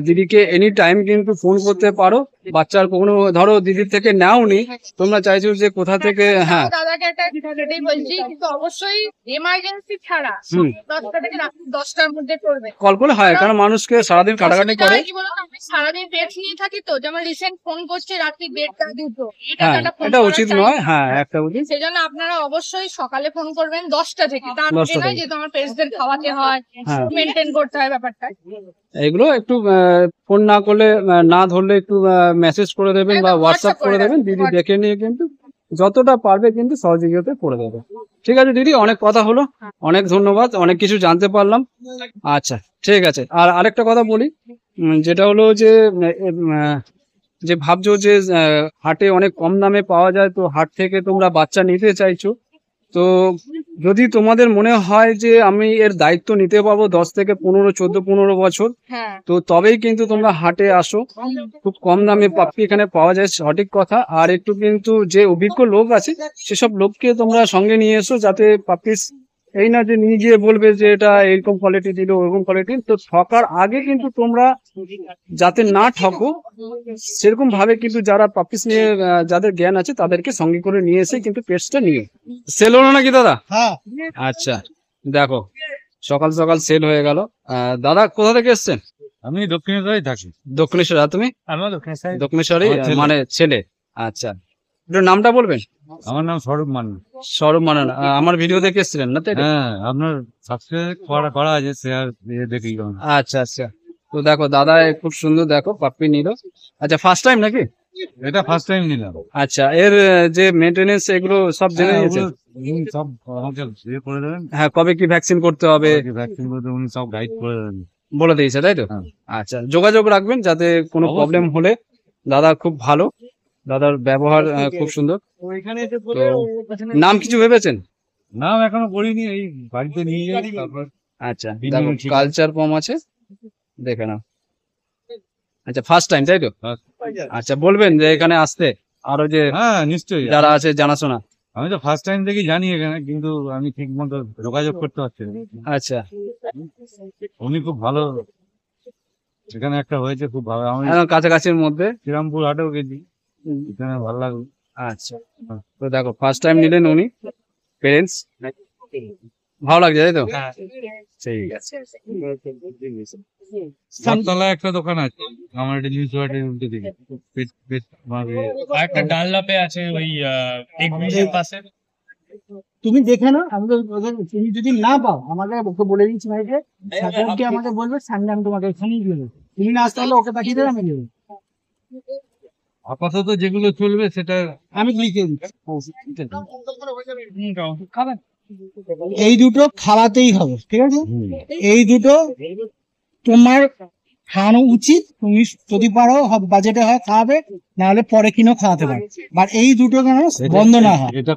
দিদিকে এনি টাইম কিন্তু ফোন করতে পারো। বাচ্চার কোনো ধরো দিদির থেকে নাওনি, তোমরা চাইছো যে কোথা থেকে, হ্যাঁ দাদাকে একটা এটাই বলছি, কিন্তু অবশ্যই এমার্জেন্সি ছাড়া 10টা থেকে রাত 10টার মধ্যে করবে। কল করলে হয়, কারণ মানুষকে সারাদিন কাটাকাটি করে। কি বলতো, আমি সারাদিন পেট নিয়ে থাকি, তো যেমন রিসেন্ট ফোন করছে রাত্রি 1:30 2টো, হ্যাঁ, এটা উচিত নয়। হ্যাঁ, একটা উচিত। সেজন্য আপনারা অবশ্যই সকালে ফোন করবেন 10টা থেকে, তার আগে নয়, যেহেতু আমার পেটসদের খাওয়াতে হয়, মেনটেন করতে হয় ব্যাপারটা। এগুলো একটু ফোন না করলে, না ধরলে একটু মেসেজ করে দেবেন বা হোয়াটসঅ্যাপ করে দেবেন, দিদি দেখে নিয়ে কিন্তু যতটা পারবে কিন্তু সহযোগিতা করে দেবে। ঠিক আছে দিদি, অনেক কথা হলো, অনেক ধন্যবাদ, অনেক কিছু জানতে পারলাম। আচ্ছা, ঠিক আছে। আর আরেকটা কথা বলি, যেটা হলো যে ভাবছো যে হাটে অনেক কম দামে পাওয়া যায়, তো হাট থেকে তোমরা বাচ্চা নিতে চাইছো, তো যদি তোমাদের মনে হয় যে আমি এর দায়িত্ব নিতে পারবো 10 থেকে 15 বছর, তো তবেই কিন্তু তোমরা হাটে আসো। খুব কম দামে পাপ্পি এখানে পাওয়া যায়, সঠিক কথা। আর একটু কিন্তু যে অভিজ্ঞ লোক আছে, সেসব লোককে তোমরা সঙ্গে নিয়ে এসো, যাতে পাপ্পিস এই না যে নিয়ে গিয়ে বলবে যে এটা এরকম কোয়ালিটি দিল ওরকম কোয়ালিটি। তো ঠকার আগে কিন্তু তোমরা যাতে না ঠকো, সেরকম ভাবে কিন্তু যারা পাপ্পিস নিয়ে যাদের জ্ঞান আছে তাদেরকে সঙ্গে করে নিয়ে এসে কিন্তু পেটসটা নিয়ে সেল হলো নাকি দাদা? আচ্ছা, দেখো সকাল সকাল সেল হয়ে গেল। দাদা কোথা থেকে এসছেন? আমি দক্ষিণেশ্বরেই থাকি। দক্ষিণেশ্বর। আর তুমি? আমিও দক্ষিণেশ্বরই, মানে ছেলে। আচ্ছা, একটু নামটা বলবেন? আমার নাম স্বরূপ মান্না। স্বরূপ মান্না, আমার ভিডিও দেখে এসেছিলেন না? হ্যাঁ, আপনার সাবস্ক্রাইব করা আছে, শেয়ার দেখি। আচ্ছা আচ্ছা, তো দেখো দাদা খুব সুন্দর, দেখো পাপ্পি নিল। আচ্ছা, ফার্স্ট টাইম নাকি? এটা ফার্স্ট টাইম নিলাম। আচ্ছা, এর যে মেইনটেনেন্স এগুলো সব জেনে নিয়েছে? সব আমাকে ইয়ে করে দেবেন। হ্যাঁ, কবে কি ভ্যাকসিন করতে হবে ভ্যাকসিন করতে উনি সব গাইড করে দেবেন, বলে দিয়েছে, তাই তো? আচ্ছা, যোগাযোগ রাখবেন যাতে কোনো প্রবলেম হলে। দাদা খুব ভালো, দাদার ব্যবহার খুব সুন্দর। তো নাম কিছু ভেবেছেন? নাম এখনো করিনি, এই বাড়িতে নিয়ে যাই তারপর। আচ্ছা, দেখো কালচার পম আছে, দেখে নাও। আচ্ছা, ফার্স্ট টাইম তাই তো? আচ্ছা, বলবেন যে এখানে আসতে আরো যে হ্যাঁ নিশ্চয়ই যারা আছে জানাশোনা। আমি তো ফার্স্ট টাইম থেকে জানি এখানে, কিন্তু আমি ঠিক মতো যোগাযোগ করতে পারছি না। আচ্ছা, উনি খুব ভালো, এখানে একটা হয়েছে খুব ভালো। আমি কাছাকাছির মধ্যে শ্রীরামপুর হাটেও গেছি, এখানে ভালো লাগলো। আচ্ছা, তো দেখো ফার্স্ট টাইম নিলেন উনি, পেরেন্টস, ভালো লাগছে তাই তো? ঠিক আছে। সাততলায় একটা দোকান আছে আমার, এটা নিউজ ওয়ার্ডের উল্টো দিকে, একটা ডানলাপে আছে ওই এক্সিবিশন পাশে। তুমি দেখে নাও, তুমি যদি না পাও আমাকে ওকে বলে দিচ্ছি ভাইকে, স্যাটারডে আমাকে বলবে, সানডে আমি তোমাকে এখানেই দিয়ে দেবো। তুমি না আসতে পারলে ওকে পাঠিয়ে দেবে, আমি দেবো। আপাতত যেগুলো চলবে সেটা আমি লিখে দিচ্ছি। খাবেন? এই দুটো খাওয়াতেই হবে, ঠিক আছে? এই দুটো তোমার খাওয়ানো উচিত। তুমি যদি পারো বাজেটে হয় খাওয়াবে, নাহলে পরে কিনেও খাওয়াতে পারো। বাট এই দুটো কেন বন্ধ না হয়, এটা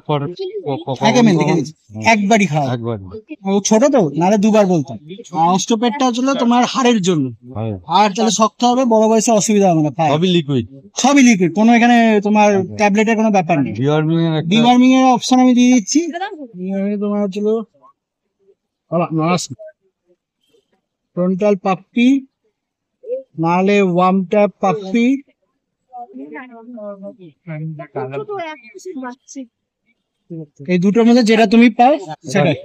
আগে আমি লিখে দিচ্ছি, একবারই খাওয়া। একবার ও ছোট তো, নাহলে দুবার বলতাম। অস্টোপেডটা হলো তোমার হাড়ের জন্য, হাড় তাহলে শক্ত হবে, বড় বয়সে অসুবিধা হবে না। সবই লিকুইড, সবই লিকুইড, কোনো এখানে তোমার ট্যাবলেটের কোনো ব্যাপার নেই। ডিওয়ার্মিং এর অপশন আমি দিয়ে দিচ্ছি। তোমার হচ্ছিল ফ্রন্টাল পাপ্পি, নাহলে ওয়ার্ম ট্যাপ পাপ্পি। এই দুটোর মধ্যে যেটা তুমি পাও সেটাই।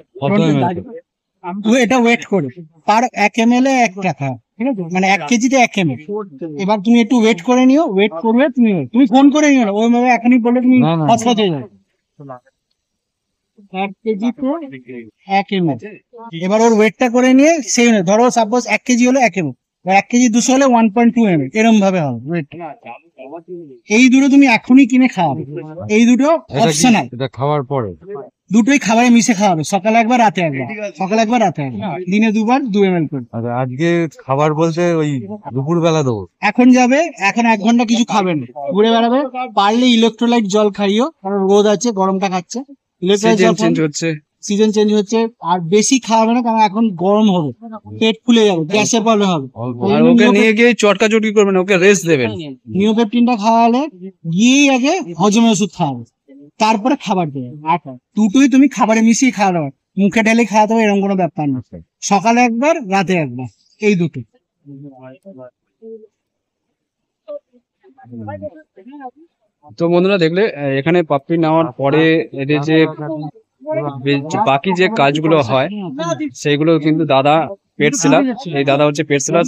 এটা ওয়েট করে পার 1 ml 1 টাকা, ঠিক আছে? মানে 1 কেজিতে 1 ml। এবার তুমি একটু ওয়েট করে নিও, ওয়েট করবে তুমি ফোন করে নিও না, ওই ভাবে এখনই বলে তুমি হসপিটালে হয়ে যাবে। 1 কেজিতে 1 ml। এবার ওর ওয়েটটা করে নিয়ে সেই ধরো সাপোজ 1 কেজি হলো 1 ml, 1 কেজি 200 হলে 1.2 ml, এরকম ভাবে হবে ওয়েট। এই দুটো তুমি এখনই কিনে খাওয়াবে, এই দুটো অপশনাল। এটা খাওয়ার পরে দুটোই খাবারে মিশে খাওয়াবে, সকালে একবার রাতে একবার, সকালে একবার রাতে একবার, দিনে দুবার 2 ml করে। আচ্ছা, আজকে খাবার বলতে ওই দুপুর বেলা দেবো। এখন যাবে, এখন 1 ঘন্টা কিছু খাবেন, ঘুরে বেড়াবে। পারলে ইলেকট্রোলাইট জল খাইও, কারণ রোদ আছে, গরমটা খাচ্ছে। ইলেকট্রোলাইট জল চেঞ্জ হচ্ছে, সিজন চেঞ্জ হচ্ছে। আর বেশি খাওয়াবে না, কারণ এখন গরম হবে, পেট ফুলে যাবে, গ্যাসের প্রবলেম হবে। আর ওকে নিয়ে গিয়ে চটকাচটকি করবেন, ওকে রেস্ট দেবেন। নিওপেপটিনটা খাওয়ালে গিয়েই আগে হজমের ওষুধ খাওয়াবে, তারপরে খাবার দেবে। আর দুটোই তুমি খাবারে মিশিয়ে খাওয়া দাও, মুখে ঢেলে খাওয়াতে হবে এরকম কোনো ব্যাপার না। সকালে একবার, রাতে একবার, এই দুটো। তো বন্ধুরা দেখলে, এখানে পাপ্পি নেওয়ার পরে এদের যে বাকি যে কাজগুলো হয় সেইগুলো কিন্তু দাদা পেট সেলার, এই দাদা হচ্ছে পেট সেলার,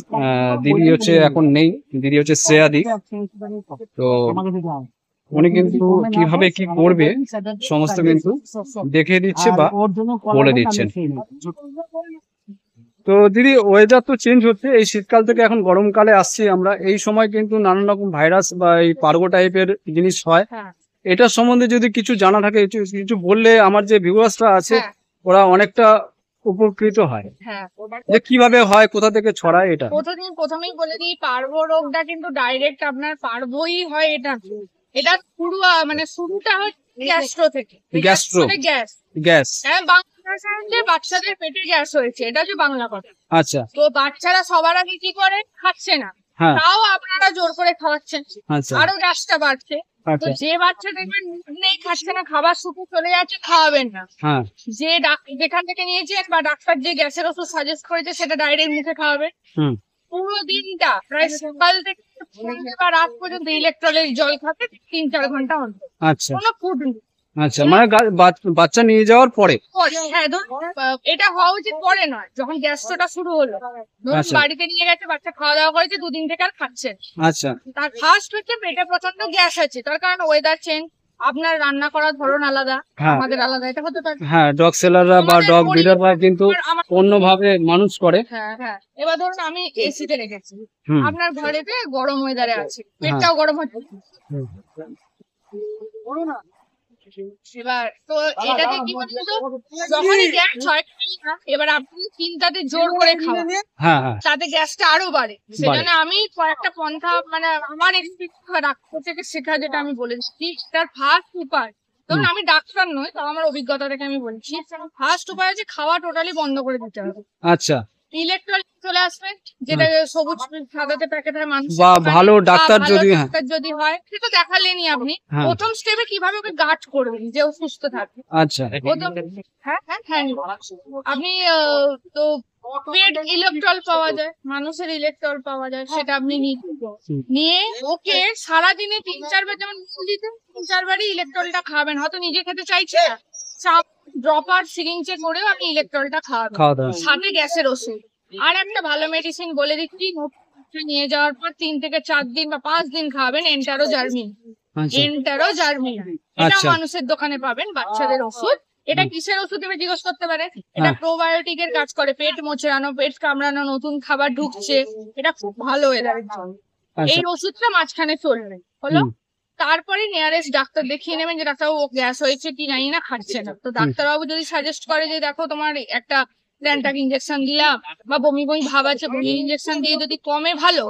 দিদি হচ্ছে এখন নেই, দিদি হচ্ছে শ্রেয়াদি। তো উনি কিন্তু কিভাবে কি করবে সমস্ত কিন্তু দেখে দিচ্ছে বা বলে দিচ্ছেন। তো দিদি, ওয়েদার তো চেঞ্জ হচ্ছে, এই শীতকাল থেকে এখন গরমকালে আসছি আমরা, এই সময় কিন্তু নানান রকম ভাইরাস বা এই পার্গো টাইপের জিনিস হয়। এটার সম্বন্ধে যদি কিছু জানা থাকে, কিছু বললে আমার যে ভিউয়ার্সরা আছে ওরা অনেকটা উপকৃত হয়, যে কিভাবে হয়, কোথা থেকে ছড়ায়। এটা প্রথমেই বলে দিই, পার্বো রোগটা কিন্তু ডাইরেক্ট আপনার পার্বোই হয়। এটা শুরুটা হয় গ্যাস্ট্রো থেকে। গ্যাস হ্যাঁ, বাংলা ভাষায় বাচ্চাদের পেটে গ্যাস হয়েছে, এটা হচ্ছে বাংলা কথা। আচ্ছা। তো বাচ্চারা সবার আগে কি করে, খাচ্ছে না, তাও আপনারা জোর করে খাওয়াচ্ছেন, আরো গ্যাসটা বাড়ছে। তো যে বাচ্চা দেখবেন নেই, খাচ্ছে না, খাবার শুধু চলে যাচ্ছে, খাওয়াবেন না। যে যেখান থেকে নিয়েছেন বা ডাক্তার যে গ্যাসের ওষুধ সাজেস্ট করেছে সেটা ডাইরেক্ট মুখে খাওয়াবে। পুরো দিনটা প্রায় সকাল থেকে বা রাত পর্যন্ত ইলেকট্রোলাইট জল খাবে 3-4 ঘন্টা অন্তর। আচ্ছা, কোনো ফুড। আচ্ছা, মানে বাচ্চা নিয়ে যাওয়ার পরে। হ্যাঁ, এটা হওয়া উচিত পরে নয়, যখন গ্যাস্ট্রোটা শুরু হলো। ধরুন বাড়িতে নিয়ে গেছে, বাচ্চা খাওয়া দাওয়া করেছে, 2 দিন থেকে আর খাচ্ছেন। আচ্ছা। তার ফার্স্ট হচ্ছে পেটে প্রচন্ড গ্যাস আছে, তার কারণ ওয়েদার চেঞ্জ, আপনার রান্না করার ধরন আলাদা, আমাদের আলাদা, এটা হতে পারে। হ্যাঁ, ডগ সেলাররা বা ডগ ব্রিডাররা কিন্তু অন্যভাবে মানুষ করে। হ্যাঁ, এবার ধরুন আমি এসিতে রেখেছি, আপনার ঘরেতে গরম ওয়েদারে আছে, পেটটাও গরম হচ্ছে। এবার তো এটাতে কি বলতো, যখনই গ্যাস হয়, এবার আপনি চিন্তাতে জোর করে খাওয়ান, তাতে গ্যাসটা আরো বাড়ে। সেজন্য আমি কয়েকটা পন্থা, আমার ডাক্তার থেকে শেখা যেটা আমি বলেছি, তার ফার্স্ট উপায়, ধরুন আমি ডাক্তার নই, তাও আমার অভিজ্ঞতা থেকে আমি বলছি, ফার্স্ট উপায় হচ্ছে খাওয়া টোটালি বন্ধ করে দিতে হবে। আচ্ছা। ইলেকট্রোলাইট চলে আসবে, যেটা সবুজ সাদাতে প্যাকেট হয়, মানুষ বা ভালো ডাক্তার যদি হয়, সেটা দেখালেনি আপনি। প্রথম স্টেপে কিভাবে ওকে গার্ড করবেন যে ও সুস্থ থাকবে। আচ্ছা। হ্যাঁ, আপনি তো ইলেকট্রল পাওয়া যায়, মানুষের ইলেকট্রল পাওয়া যায়, সেটা আপনি নিয়ে ওকে সারাদিনে 3-4 বার, যেমন দিতে 3-4 বারই ইলেকট্রলটা খাবেন। হয়তো নিজে খেতে চাইছে না, ড্রপার সিরিঞ্জে করেও আপনি ইলেকট্রলটা খাওয়াবেন, সাথে গ্যাসের ওষুধ। আর একটা ভালো মেডিসিন বলে দিচ্ছি, নিয়ে যাওয়ার পর 3 থেকে 4 দিন বা 5 দিন খাবেন, এন্টারোজার্মিন। এটা মানুষের দোকানে পাবেন, বাচ্চাদের ওষুধ। এটা কিসের ওষুধ এবার জিজ্ঞেস করতে পারে। এটা প্রোবায়োটিক এর কাজ করে, পেট মোচড়ানো, পেট কামড়ানো, নতুন খাবার ঢুকছে, এটা খুব ভালো এদের। এই ওষুধটা মাঝখানে চলবে হলো, তারপরে নিয়ারেস্ট ডাক্তার দেখিয়ে নেবেন যে ডাক্তারবাবু গ্যাস হয়েছে কি জানি না, খাচ্ছে না। তো ডাক্তারবাবু যদি সাজেস্ট করে যে দেখো তোমার একটা প্ল্যান্টাক ইনজেকশন দিলাম বা বমি বমি ভাব আছে, বমি ইনজেকশন দিয়ে যদি কমে ভালো,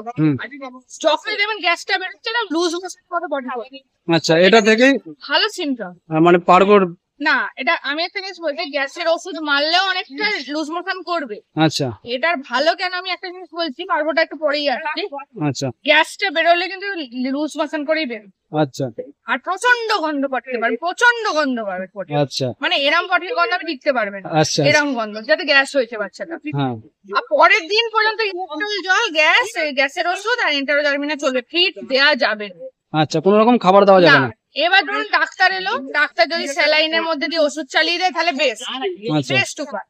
যখন দেখবেন গ্যাসটা বেরোচ্ছে না, লুজ মোশন করে বডি। আচ্ছা, এটা থেকেই ভালো সিমটম মানে পারগোর না। এটা আমি একটা জিনিস বলছি, গ্যাসের ওষুধ মারলেও অনেকটা লুজ মোশন করবে। আচ্ছা, এটার ভালো কেন আমি একটা জিনিস বলছি, পারবোটা একটু পরেই আসছি। আচ্ছা, গ্যাসটা বেরোলে কিন্তু লুজ মোশন করেই বেরোবে। আচ্ছা, আর প্রচন্ড গন্ধ করতে পারবে, প্রচন্ড গন্ধ পাবে, আচ্ছা, মানে এরম কঠিন গন্ধ আমি দিতে পারবেন না, আচ্ছা, এরম গন্ধ যাতে গ্যাস হয়েছে বাচ্চাটা। হ্যাঁ, আর পরের দিন পর্যন্ত ইলেকট্রল জল, গ্যাসের ওষুধ আর এন্টারোজারমিনা চলবে, ফিট দেওয়া যাবে না। আচ্ছা, কোন রকম খাবার দেওয়া যাবে না। এবার ধরুন ডাক্তার এলো, ডাক্তার যদি স্যালাইনের মধ্যে দিয়ে ওষুধ চালিয়ে দেয় তাহলে আচ্ছা। বেস্ট উপায়।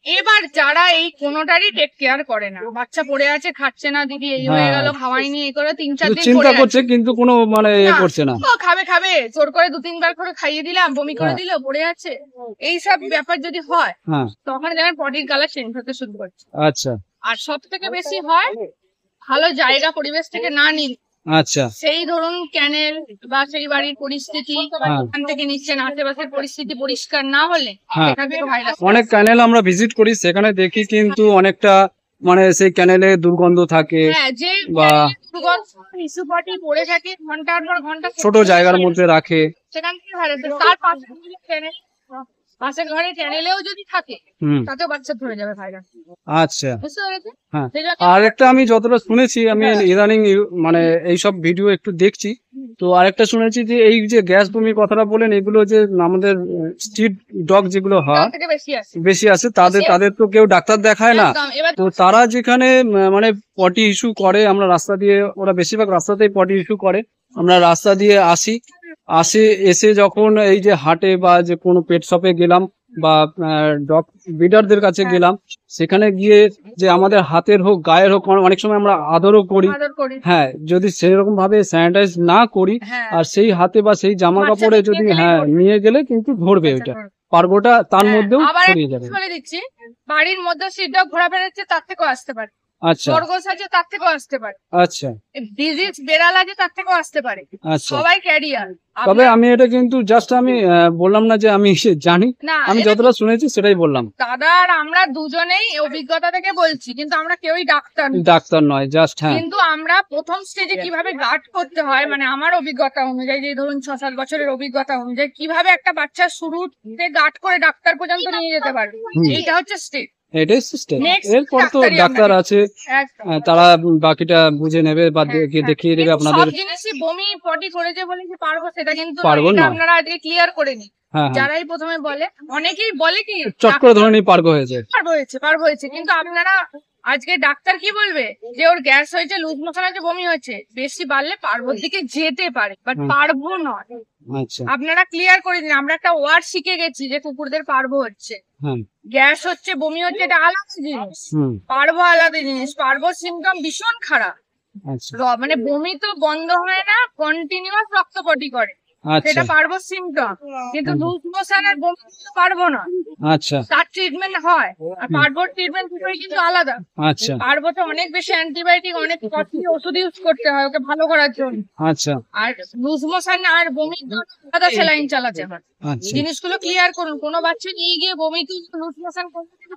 এবার যারা এই কোনোটারই টেক কেয়ার করে না, বাচ্চা পড়ে আছে খাচ্ছে না, দিদি এই হয়ে গেল, খাওয়াইনি, এই করে 3-4 দিন চিন্তা পড়ে করছে আছে। কিন্তু কোনো মানে এ করছে না। ও খাবে খাবে, জোর করে 2-3 বার করে খাইয়ে দিলাম, বমি করে দিল, পড়ে আছে, এইসব ব্যাপার যদি হয় হ্যাঁ, তখন যেন বডির কালার চেঞ্জ হতে শুরু করছে। আচ্ছা, আর সব থেকে বেশি হয় ভালো জায়গা পরিবেশ থেকে না নিলে, আচ্ছা, সেই ধরুন ক্যানেল বা সেই বাড়ির পরিস্থিতি ওখান থেকে নিচ্ছেন, আশেপাশের পরিস্থিতি পরিষ্কার না হলে সেখান থেকে ভাইরাস। অনেক ক্যানেল আমরা ভিজিট করি, সেখানে দেখি কিন্তু অনেকটা মানে সেই ক্যানেলে দুর্গন্ধ থাকে, হ্যাঁ, যে বা টিস্যু পটি পড়ে থাকে ঘন্টার পর ঘন্টা ছোট জায়গার মধ্যে রাখে, সেখান থেকে ভাইরাস। তার পাশে ক্যানেল, পাশের ঘরে ক্যানেলেও যদি থাকে তাতেও বাচ্চা ধরে যাবে ভাইরাস। আচ্ছা, বুঝতে পেরেছেন? হ্যাঁ। আর একটা আমি যতটা শুনেছি, আমি ইদানিং মানে এইসব ভিডিও একটু দেখছি, তো আরেকটা শুনেছি যে এই যে গ্যাস বমির কথাটা বলেন, এগুলো যে আমাদের স্ট্রিট ডগ যেগুলো হয় তার থেকে বেশি আছে। বেশি আছে, তাদের তো কেউ ডাক্তার দেখায় না, একদম। এবার তো তারা যেখানে মানে পটি ইস্যু করে, আমরা রাস্তা দিয়ে, ওরা বেশিরভাগ রাস্তাতেই পটি ইস্যু করে, আমরা রাস্তা দিয়ে এসে যখন এই যে হাটে বা যে কোনো পেট শপে গেলাম বা ডগ ব্রিডারদের কাছে গেলাম, সেখানে গিয়ে যে আমাদের হাতের হোক গায়ের হোক, অনেক সময় আমরা আদরও করি, আদর করি। হ্যাঁ, যদি সেরকম ভাবে স্যানিটাইজ না করি, হ্যাঁ। আর সেই হাতে বা সেই জামা কাপড়ে যদি নিয়ে গেলে কিন্তু ধরবে, ওইটা পারবোটা তার মধ্যেও আবার ছড়িয়ে যাবে। বলে দিচ্ছি, বাড়ির মধ্যে সিট ডগ ঘোরাফেরা হচ্ছে, তার থেকেও আসতে পারে। আচ্ছা, খরগোশ আছে, তার থেকেও আসতে পারে। আচ্ছা, ডিজিজ বেড়াল আছে, তার থেকেও আসতে পারে। আচ্ছা। সবাই ক্যারিয়ার। তবে আমি এটা কিন্তু জাস্ট আমি বললাম না যে আমি জানি, না, আমি যতটা শুনেছি সেটাই বললাম। দাদা আর আমরা দুজনেই অভিজ্ঞতা থেকে বলছি, কিন্তু আমরা কেউই ডাক্তার নই। ডাক্তার নয়, জাস্ট হ্যাঁ, কিন্তু আমরা প্রথম স্টেজে কিভাবে গার্ড করতে হয়, মানে আমার অভিজ্ঞতা অনুযায়ী, যে ধরুন 6-7 বছরের অভিজ্ঞতা অনুযায়ী কিভাবে একটা বাচ্চা শুরুতে গার্ড করে ডাক্তার পর্যন্ত নিয়ে যেতে পারবে, এইটা হচ্ছে স্টেজ। এটাই সিস্টেম। Next এরপর তো ডাক্তারই ডাক্তার আপনাকে- আছে, একদম। তারা বাকিটা বুঝে নেবে বা দেখিয়ে দেবে কিন্তু আপনাদের। সব জিনিসই বমি পটি করেছে বলে যে পারবো সেটা কিন্তু পারবো এটা না। আপনারা আজকে ক্লিয়ার করে নিন। হ্যাঁ, হ্যাঁ, যারাই প্রথমে বলে, অনেকেই বলে কি চট করে ধরে নিয়ে পার্ক হয়েছে। পারবো হয়েছে, কিন্তু আপনারা আজকে ডাক্তার কি বলবে যে ওর গ্যাস হয়েছে, লুজ মোশন আছে, বমি হয়েছে, বেশি বাড়লে পারবোর দিকে যেতে পারে, বাট পারবো নয়। আচ্ছা, আপনারা ক্লিয়ার করে দিন। আমরা একটা ওয়ার্ড শিখে গেছি যে কুকুরদের পারবো হচ্ছে, হ্যাঁ, গ্যাস হচ্ছে, বমি হচ্ছে, এটা আলাদা জিনিস। পারবো আলাদা জিনিস। পারবোর সিমটম ভীষণ খারাপ। আচ্ছা, মানে বমি তো বন্ধ হয় না, কন্টিনিউয়াস রক্তপটি করে, সেটা আচ্ছা, পারবো সিমটম। কিন্তু লুজ মোশন আর বমি তো পারবো না, আচ্ছা, তার ট্রিটমেন্ট হয়। আর পারবোর ট্রিটমেন্ট কিন্তু আলাদা। আচ্ছা, পারবোতে অনেক বেশি অ্যান্টিবায়োটিক, অনেক কঠিন ওষুধ ইউজ করতে হয় ওকে ভালো করার জন্য। আচ্ছা, আর লুজ মোশন আর বমির জন্য আলাদা স্যালাইন চালাতে হয়। আচ্ছা। জিনিসগুলো ক্লিয়ার করুন। কোনো বাচ্চা নিয়ে গিয়ে বমি কি লুজ মোশন করতে কিন্তু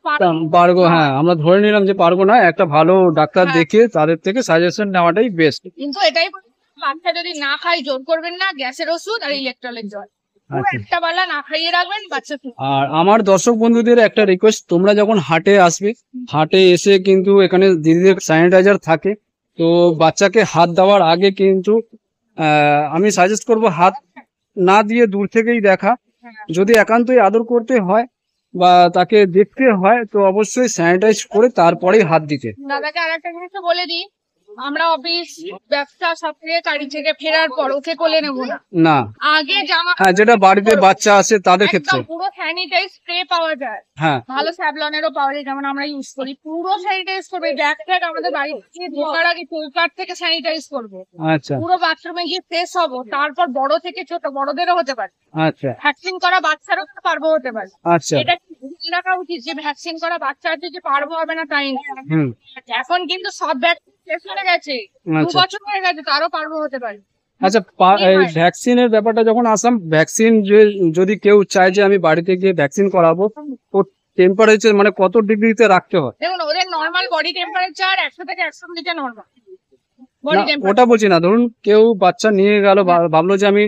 পারবো, হ্যাঁ, আমরা ধরে নিলাম যে পারবো না, একটা ভালো ডাক্তার দেখে তাদের থেকে সাজেশন নেওয়াটাই বেস্ট। কিন্তু এটাই বাচ্চা যদি না খায় জোর করবেন না, গ্যাসের ওষুধ আর ইলেকট্রলের জল একটা বেলা না খাইয়ে রাখবেন, বাচ্চা সুস্থ। আর আমার দর্শক বন্ধুদের একটা রিকোয়েস্ট, তোমরা যখন হাটে আসবে, হাটে এসে কিন্তু এখানে দিদিদের স্যানিটাইজার থাকে, তো বাচ্চাকে হাত দেওয়ার আগে কিন্তু আমি সাজেস্ট করব হাত না দিয়ে দূর থেকেই দেখা। যদি একান্তই আদর করতে হয় বা তাকে দেখতে হয়, তো অবশ্যই স্যানিটাইজ করে তারপরেই হাত দিতে। দাদাকে আর একটা জিনিস বলে দিই, আমরা অফিস ব্যবসা সব থেকে গাড়ি থেকে ফেরার পর ওকে কোলে নেবো না। না, আগে জামা হ্যাঁ, যেটা বাড়িতে বাচ্চা আছে তাদের ক্ষেত্রে একদম পুরো স্যানিটাইজ স্প্রে পাওয়া যায়, হ্যাঁ ভালো স্যাভলনেরও পাওয়া যায়, যেমন আমরা ইউজ করি। পুরো স্যানিটাইজ করবে, ব্যাগ ট্যাগ আমাদের বাড়ি থেকে ঢোকার আগে চৌকাট থেকে স্যানিটাইজ করবো। আচ্ছা পুরো বাথরুমে গিয়ে ফ্রেশ হবো, তারপর বড় থেকে ছোট বড়দেরও হতে পারে, আচ্ছা ভ্যাকসিন করা বাচ্চারও পারবো হতে পারে। আচ্ছা এটা ভুলে রাখা উচিত যে ভ্যাকসিন করা বাচ্চা আছে যে পারবো হবে না তাই না। হুম এখন কিন্তু সব ভ্যাকসিন শেষ হয়ে গেছে, 2 আচ্ছা বছর হয়ে গেছে, তারও পারবো হতে পারে। আচ্ছা এই ভ্যাকসিনের ব্যাপারটা যখন আসলাম, ভ্যাকসিন যদি কেউ চায় যে আমি বাড়িতে গিয়ে ভ্যাকসিন করাবো, তো টেম্পারেচার মানে কত ডিগ্রিতে রাখতে হয়? দেখুন ওদের নর্মাল বডি টেম্পারেচার 100 থেকে 120 নর্মাল না, বডি টেম্পারেচার। ওটা বলছি না, ধরুন কেউ বাচ্চা নিয়ে গেল, ভাবলো যে আমি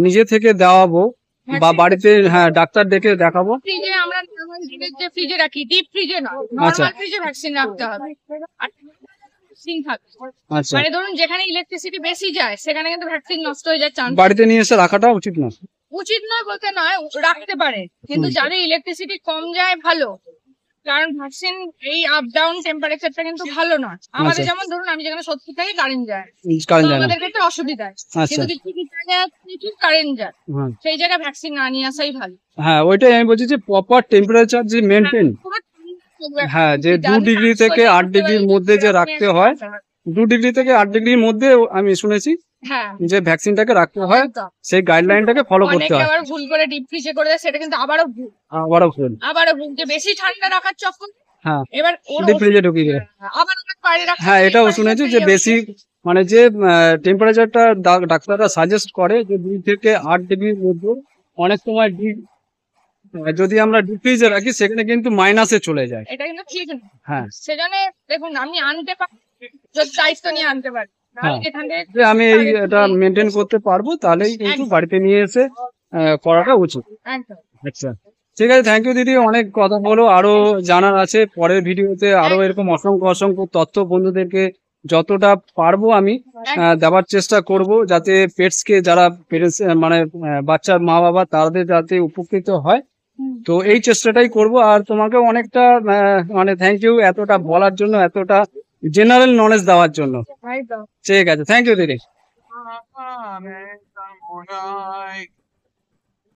নিজে থেকে দেওয়াবো বা বাড়িতে হ্যাঁ ডাক্তার ডেকে দেখাবো। ফ্রিজে আমরা নরমাল যে ফ্রিজে রাখি, ডিপ ফ্রিজে না, আচ্ছা। নরমাল ফ্রিজে ভ্যাকসিন রাখতে হবে। আর ভ্যাকসিন থাকে, আচ্ছা, মানে ধরুন যেখানে ইলেকট্রিসিটি বেশি যায় সেখানে কিন্তু ভ্যাকসিন নষ্ট হয়ে যায় চান্স। বাড়িতে নিয়ে এসে রাখাটা উচিত না। উচিত নয় বলতে নয়, রাখতে পারে, কিন্তু যাদের ইলেকট্রিসিটি কম যায় ভালো, কারণ ভ্যাকসিন এই আপ ডাউন টেম্পারেচারটা কিন্তু ভালো নয়। আমাদের আচ্ছা। যেমন ধরুন আমি যেখানে 70 থেকে কারেন্ট যায়, কারণ তো জানা আমাদের ক্ষেত্রে অসুবিধা হয়, আচ্ছা কিন্তু কিছু কিছু জায়গায় প্রচুর কারেন্ট যায়, হ্যাঁ সেই জায়গায় ভ্যাকসিন না নিয়ে আসাই ভালো। হ্যাঁ ওইটাই আমি বলছি যে প্রপার টেম্পারেচার যে মেনটেন, পুরো হ্যাঁ যে 2 ডিগ্রি থেকে 8 ডিগ্রির মধ্যে যে রাখতে হয়, 2 ডিগ্রি থেকে 8 ডিগ্রির মধ্যে আমি শুনেছি হ্যাঁ যে ভ্যাকসিনটাকে রাখতে হয়, একদম। সেই গাইডলাইনটাকে ফলো করতে অনেকে হয়। আবার ভুল করে ডিপ ফ্রিজে করে দেয়, সেটা কিন্তু আবারও ভুল, আবারও ভুল, যে বেশি ঠান্ডা রাখার চক্কর। হ্যাঁ এবার ওর ডিপ ফ্রিজে ঢুকিয়ে দেয়। আবার ওনার বাইরে রাখা, হ্যাঁ এটাও শুনেছি যে বেশি মানে যে টেম্পারেচারটা ডাক্তাররা সাজেস্ট করে যে 2 থেকে 8 ডিগ্রির মধ্যে, অনেক সময় যদি আমরা ডিপ ফ্রিজে রাখি সেখানে কিন্তু মাইনাসে চলে যায়। এটা কিন্তু ঠিক না। হ্যাঁ সেজন্য দেখুন আমি আনতে পারি, যদি দায়িত্ব নিয়ে আনতে পারি, নাহলে হ্যাঁ। এখান থেকে যে আমি এটা মেনটেন করতে পারবো, তাহলেই কিন্তু বাড়িতে নিয়ে এসে করাটা উচিত। একদম। আচ্ছা ঠিক আছে, থ্যাংক ইউ দিদি, অনেক কথা বলো, আরো জানার আছে, পরের ভিডিওতে আরো এরকম অসংখ্য অসংখ্য তথ্য বন্ধুদেরকে যতটা পারবো আমি দেওয়ার চেষ্টা করব, যাতে পেটসকে যারা পেরেন্টস মানে বাচ্চার মা বাবা তাদের যাতে উপকৃত হয়। তো এই চেষ্টাটাই করব। আর তোমাকে অনেকটা মানে থ্যাংক ইউ এতটা বলার জন্য, এতটা জেনারেল নলেজ দেওয়ার জন্য। একদম। ঠিক আছে, থ্যাংক ইউ দিদি।